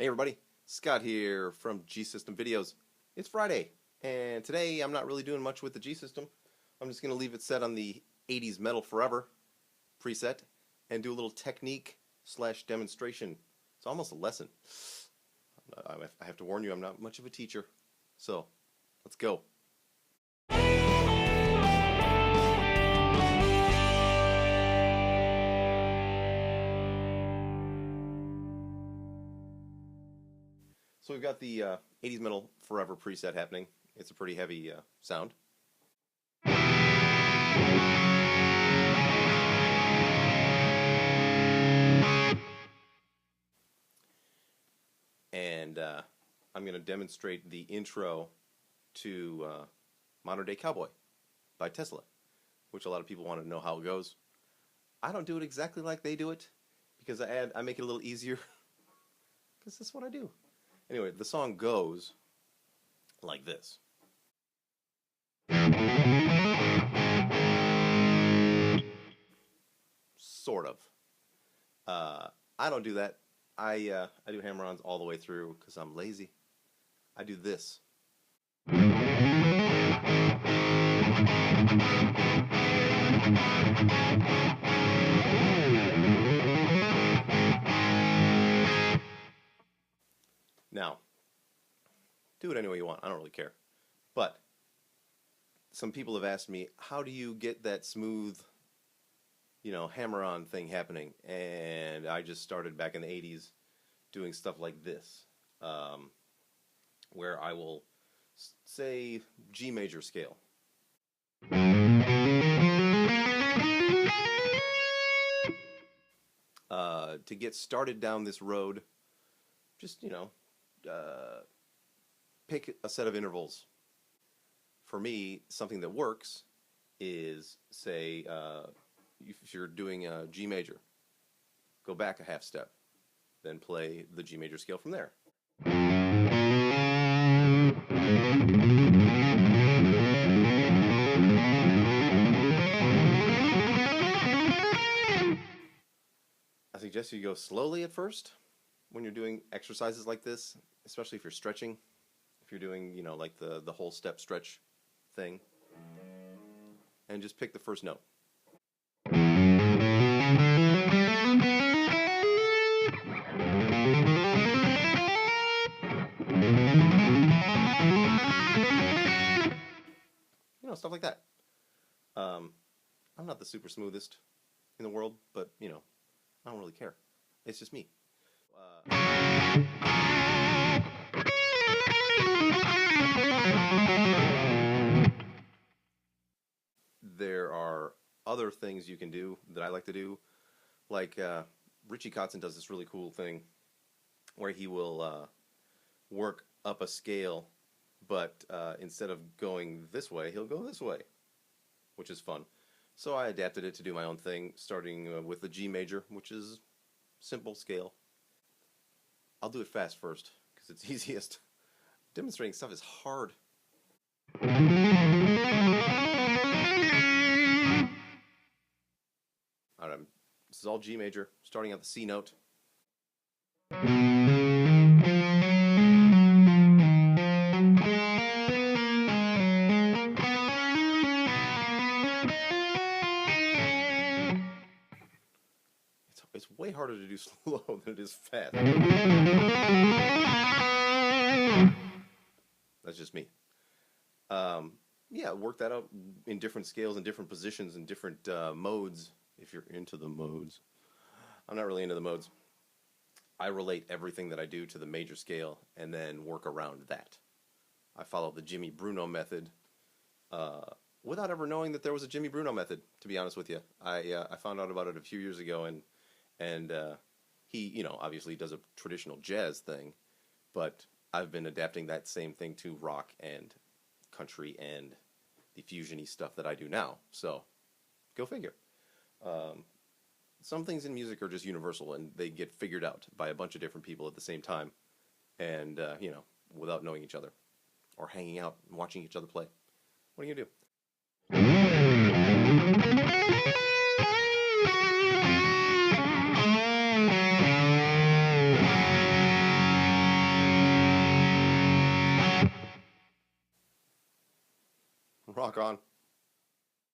Hey everybody, Scott here from G-System Videos. It's Friday, and today I'm not really doing much with the G-System. I'm just going to leave it set on the 80s Metal Forever preset and do a little technique / demonstration. It's almost a lesson. I have to warn you, I'm not much of a teacher. So, let's go. So we've got the 80s Metal Forever preset happening. It's a pretty heavy sound. And I'm going to demonstrate the intro to Modern Day Cowboy by Tesla, which a lot of people want to know how it goes. I don't do it exactly like they do it, because I make it a little easier, because that's what I do. Anyway, the song goes like this. Sort of. I don't do that. I do hammer-ons all the way through because I'm lazy. I do this. Now, do it any way you want. I don't really care. But some people have asked me, how do you get that smooth, hammer-on thing happening? And I just started back in the 80s doing stuff like this, where I will say G major scale. To get started down this road, just, pick a set of intervals. For me, something that works is, say, if you're doing a G major, go back a half step, then play the G major scale from there. I suggest you go slowly at first when you're doing exercises like this, especially if you're stretching. If you're doing, like the whole step stretch thing, and just pick the first note. Stuff like that. I'm not the super smoothest in the world, but, I don't really care. It's just me. There are other things you can do that I like to do, like Richie Kotzen does this really cool thing where he will work up a scale, but instead of going this way, he'll go this way, which is fun. So I adapted it to do my own thing, starting with the G major, which is simple scale. I'll do it fast first, because it's easiest. Demonstrating stuff is hard. Alright, this is all G major, starting at the C note. It's way harder to do slow than it is fast. That's just me. Yeah, work that out in different scales and different positions and different modes, if you're into the modes. I'm not really into the modes. I relate everything that I do to the major scale and then work around that. I follow the Jimmy Bruno method without ever knowing that there was a Jimmy Bruno method, to be honest with you. I found out about it a few years ago, and he, obviously does a traditional jazz thing, but I've been adapting that same thing to rock and country and the fusion-y stuff that I do now. So, go figure. Some things in music are just universal, and they get figured out by a bunch of different people at the same time, and, without knowing each other, or hanging out and watching each other play. What are you going to do? Rock on.